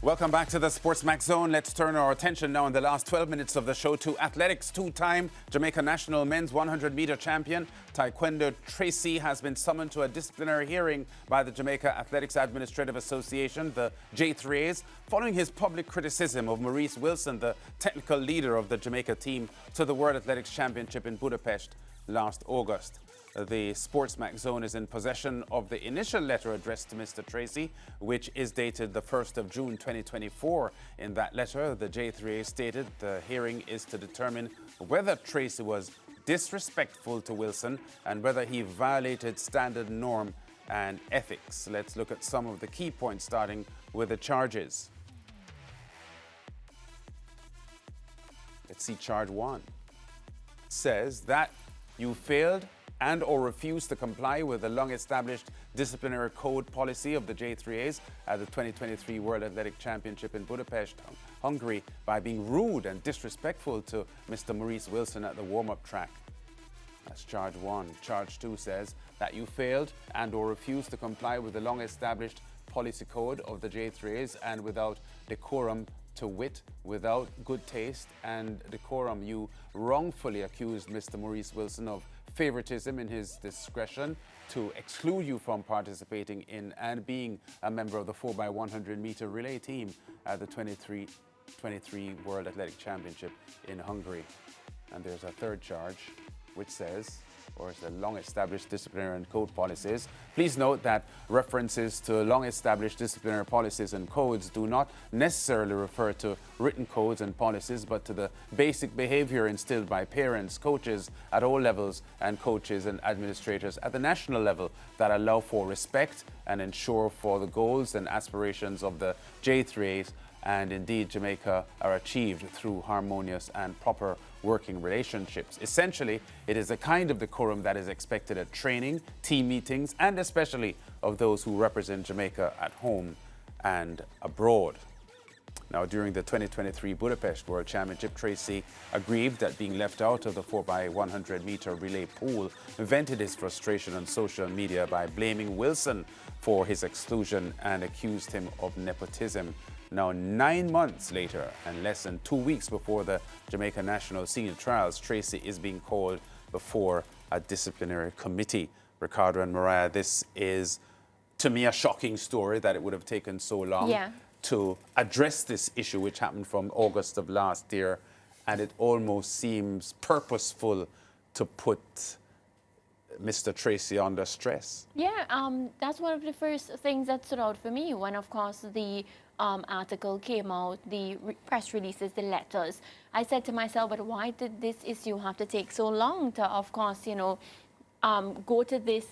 Welcome back to the SportsMax Zone. Let's turn our attention now in the last 12 minutes of the show to athletics. Two-time Jamaica national men's 100-meter champion Tyquendo Tracey has been summoned to a disciplinary hearing by the Jamaica Athletics Administrative Association, the J3As, following his public criticism of Maurice Wilson, the technical leader of the Jamaica team, to the World Athletics Championship in Budapest last August. The SportsMax Zone is in possession of the initial letter addressed to Mr. Tracy, which is dated the 1st of June 2024. In that letter, the J3A stated the hearing is to determine whether Tracy was disrespectful to Wilson and whether he violated standard norm and ethics. Let's look at some of the key points, starting with the charges. Let's see charge 1. It says that you failed and or refused to comply with the long-established disciplinary code policy of the J3As at the 2023 World Athletic Championship in Budapest, Hungary, by being rude and disrespectful to Mr. Maurice Wilson at the warm-up track. That's charge 1. Charge 2 says that you failed and or refused to comply with the long-established policy code of the J3As and without decorum, to wit, without good taste and decorum, you wrongfully accused Mr. Maurice Wilson of favoritism in his discretion to exclude you from participating in and being a member of the 4x100 meter relay team at the 2023 World Athletic Championship in Hungary. And there's a third charge, which says, or it's the long-established disciplinary and code policies. Please note that references to long-established disciplinary policies and codes do not necessarily refer to written codes and policies, but to the basic behavior instilled by parents, coaches at all levels, and coaches and administrators at the national level that allow for respect and ensure for the goals and aspirations of the J3As and indeed Jamaica are achieved through harmonious and proper working relationships. Essentially, it is a kind of decorum that is expected at training, team meetings, and especially of those who represent Jamaica at home and abroad. Now, during the 2023 Budapest World Championship, Tracy, aggrieved at being left out of the 4x100 meter relay pool, vented his frustration on social media by blaming Wilson for his exclusion and accused him of nepotism. Now, 9 months later and less than 2 weeks before the Jamaica National Senior Trials, Tracy is being called before a disciplinary committee. Ricardo and Mariah, this is, to me, a shocking story that it would have taken so long to address this issue, which happened from August of last year, and it almost seems purposeful to put Mr. Tracy under stress. Yeah, that's one of the first things that stood out for me when, of course, the article came out, the press releases, the letters. I said to myself, but why did this issue have to take so long to, of course, you know, go to this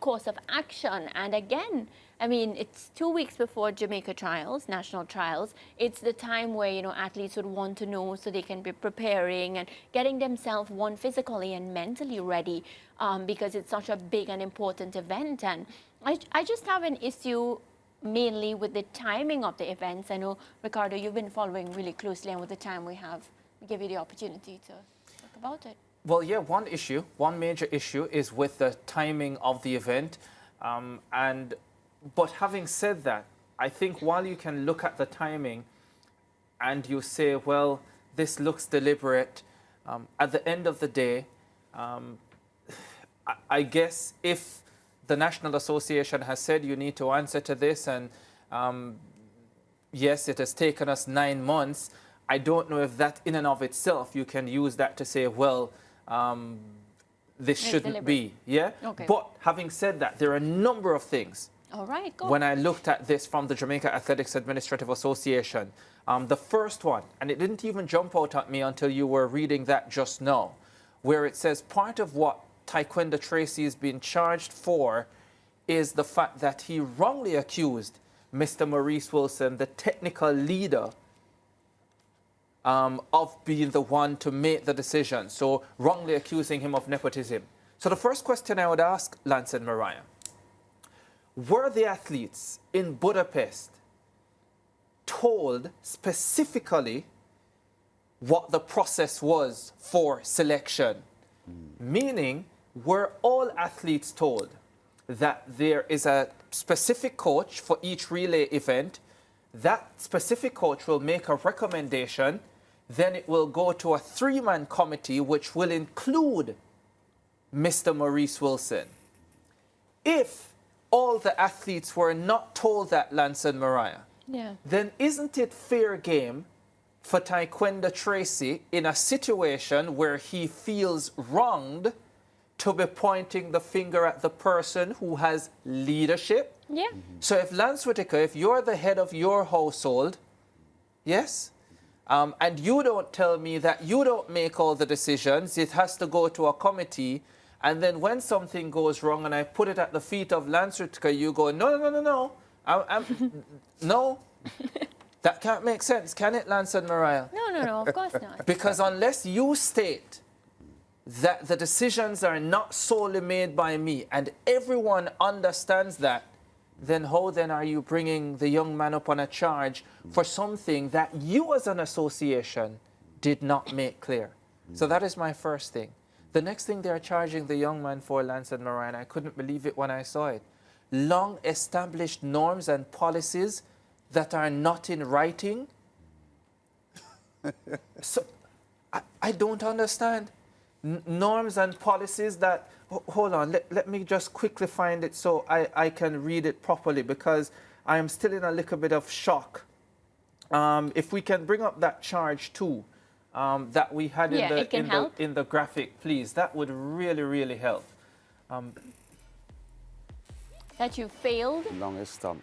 course of action? And again, I mean, it's 2 weeks before Jamaica trials, national trials. It's the time where, you know, athletes would want to know so they can be preparing and getting themselves, one, physically and mentally ready, because it's such a big and important event. And I just have an issue mainly with the timing of the events. I know, Ricardo, you've been following really closely, and with the time we have, we give you the opportunity to talk about it. Well, yeah, one major issue is with the timing of the event. But having said that, I think while you can look at the timing and you say, well, this looks deliberate, at the end of the day, I guess if the National Association has said you need to answer to this, and yes, it has taken us 9 months, I don't know if that in and of itself, you can use that to say, well, this shouldn't be. Yeah. Okay. But having said that, there are a number of things. All right, go. When I looked at this from the Jamaica Athletics Administrative Association, the first one, and it didn't even jump out at me until you were reading that just now, where it says part of what Tyquendo Tracey is being charged for is the fact that he wrongly accused Mr. Maurice Wilson, the technical leader, of being the one to make the decision. So wrongly accusing him of nepotism. So the first question I would ask Lance and Mariah, were the athletes in Budapest told specifically what the process was for selection? Meaning, were all athletes told that there is a specific coach for each relay event? That specific coach will make a recommendation, then it will go to a 3-man committee which will include Mr. Maurice Wilson. If all the athletes were not told that, Lance and Mariah, then isn't it fair game for Tyquendo Tracey in a situation where he feels wronged to be pointing the finger at the person who has leadership? Yeah. So if Lance Whitaker, if you're the head of your household, yes, and you don't tell me that you don't make all the decisions, it has to go to a committee, and then when something goes wrong and I put it at the feet of Lance Whitaker, you go, no. No. That can't make sense, can it, Lance and Mariah? No, of course not. Because unless you state that the decisions are not solely made by me and everyone understands that, then how then are you bringing the young man up on a charge for something that you as an association did not make clear? So that is my first thing. The next thing they're charging the young man for, Lance and Mariah, and I couldn't believe it when I saw it, long established norms and policies that are not in writing. So I don't understand. Norms and policies that, hold on, let me just quickly find it so I can read it properly, because I am still in a little bit of shock. If we can bring up that charge too, that we had in the graphic, please, that would really, really help. That you failed. Longest stump.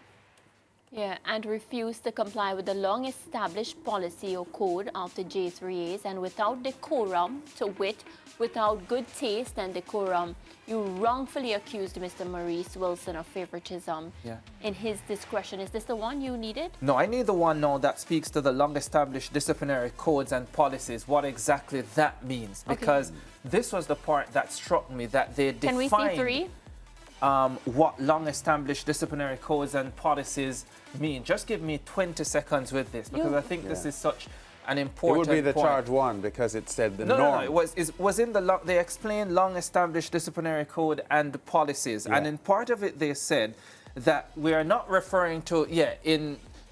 Yeah, and refused to comply with the long-established policy or code of the J3As, and without decorum, to wit, without good taste and decorum, you wrongfully accused Mr. Maurice Wilson of favoritism in his discretion. Is this the one you needed? No, I need the one now that speaks to the long-established disciplinary codes and policies, what exactly that means. Because this was the part that struck me, that they defined... Can we see 3? What long-established disciplinary codes and policies mean. Just give me 20 seconds with this, because I think this is such an important It would be the point. charge 1 because it said the norm. No, it was in the they explained long-established disciplinary code and policies, and in part of it they said that we are not referring to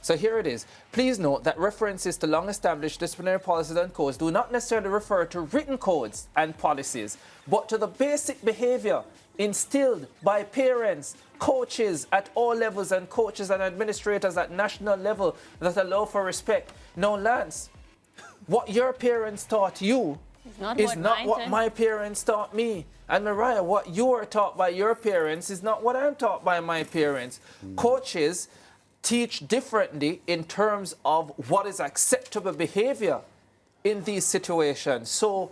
So here it is. Please note that references to long-established disciplinary policies and codes do not necessarily refer to written codes and policies, but to the basic behavior instilled by parents, coaches at all levels, and coaches and administrators at national level that allow for respect. Now, Lance, what your parents taught you is not what my parents taught me. And Mariah, what you are taught by your parents is not what I'm taught by my parents. Coaches teach differently in terms of what is acceptable behavior in these situations. So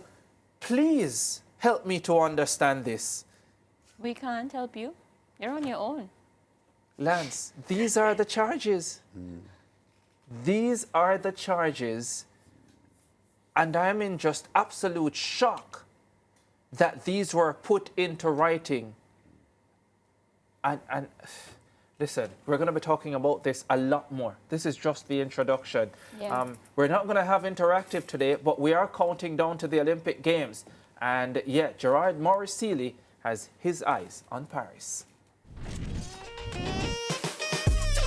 please help me to understand this. We can't help you. You're on your own. Lance, these are the charges. These are the charges. And I'm in just absolute shock that these were put into writing. And listen, we're going to be talking about this a lot more. This is just the introduction. We're not going to have interactive today, but we are counting down to the Olympic Games. And Gerard Morris Seeley has his eyes on Paris.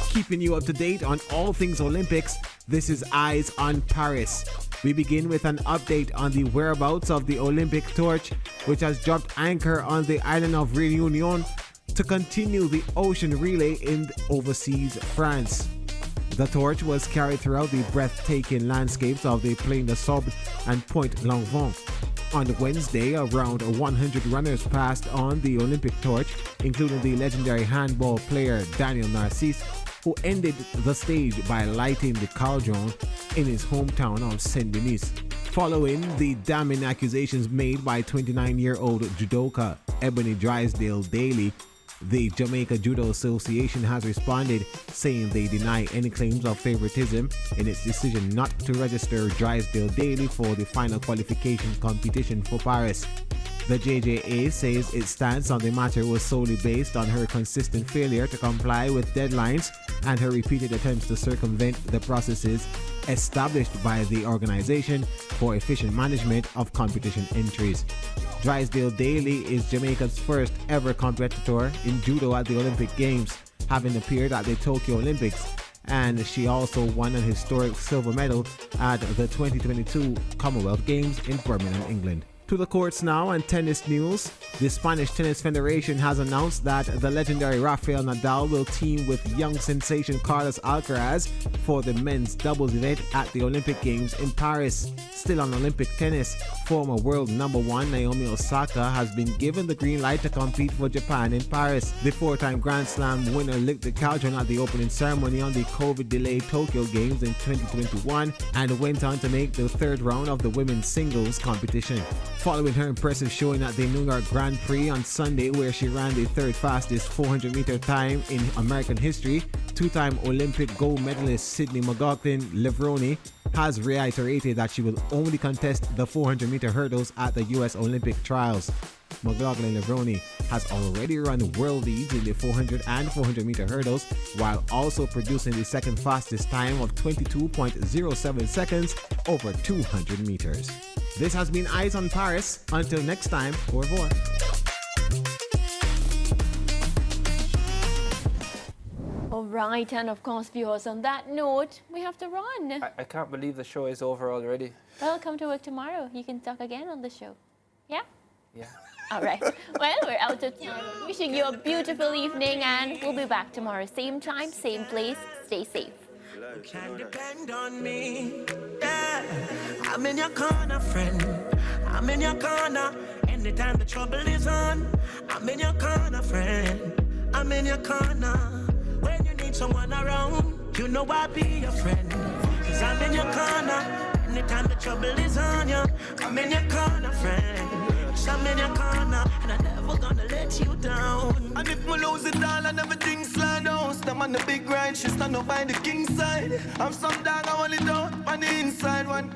Keeping you up to date on all things Olympics, this is Eyes on Paris. We begin with an update on the whereabouts of the Olympic torch, which has dropped anchor on the island of Réunion to continue the ocean relay in overseas France. The torch was carried throughout the breathtaking landscapes of the Plaine de Sable and Pointe Langevin. On Wednesday, around 100 runners passed on the Olympic torch, including the legendary handball player Daniel Narcisse, who ended the stage by lighting the cauldron in his hometown of Saint-Denis. Following the damning accusations made by 29-year-old judoka Ebony Drysdale Daly, The Jamaica Judo Association has responded, saying they deny any claims of favoritism in its decision not to register Drysdale Daly for the final qualification competition for Paris. The JJA says its stance on the matter was solely based on her consistent failure to comply with deadlines and her repeated attempts to circumvent the processes established by the organization for efficient management of competition entries. Drysdale Daly is Jamaica's first ever competitor in judo at the Olympic Games, having appeared at the Tokyo Olympics, and she also won an historic silver medal at the 2022 Commonwealth Games in Birmingham, England. To the courts now and tennis news. The Spanish Tennis Federation has announced that the legendary Rafael Nadal will team with young sensation Carlos Alcaraz for the men's doubles event at the Olympic Games in Paris. Still on Olympic tennis, former world number one Naomi Osaka has been given the green light to compete for Japan in Paris. The four-time Grand Slam winner licked the cauldron at the opening ceremony on the COVID-delayed Tokyo Games in 2021 and went on to make the third round of the women's singles competition. Following her impressive showing at the New York Grand Prix on Sunday, where she ran the third fastest 400-meter time in American history, two-time Olympic gold medalist Sydney McLaughlin-Levrone has reiterated that she will only contest the 400-meter hurdles at the U.S. Olympic trials. McLaughlin-Levrone has already run world leads in the 400 and 400-meter hurdles, while also producing the second fastest time of 22.07 seconds over 200 meters. This has been Eyes on Paris. Until next time, au revoir. All right, and of course, viewers, on that note, we have to run. I can't believe the show is over already. Well, come to work tomorrow. You can talk again on the show. Yeah? Yeah. All right. Well, we're out of time. Wishing you a beautiful evening, and we'll be back tomorrow. Same time, same place. Stay safe. You can depend on me. Yeah. I'm in your corner, friend. I'm in your corner. Anytime the trouble is on, I'm in your corner, friend. I'm in your corner. When you need someone around, you know I'll be your friend. Cause I'm in your corner. Anytime the trouble is on you, I'm in your corner, friend. Cause I'm in your corner, and I'm never gonna let you down. And if we lose it all and everything slide down, stand on the big ride, she stand up by the king side. I'm some dog, I want it out on the inside, one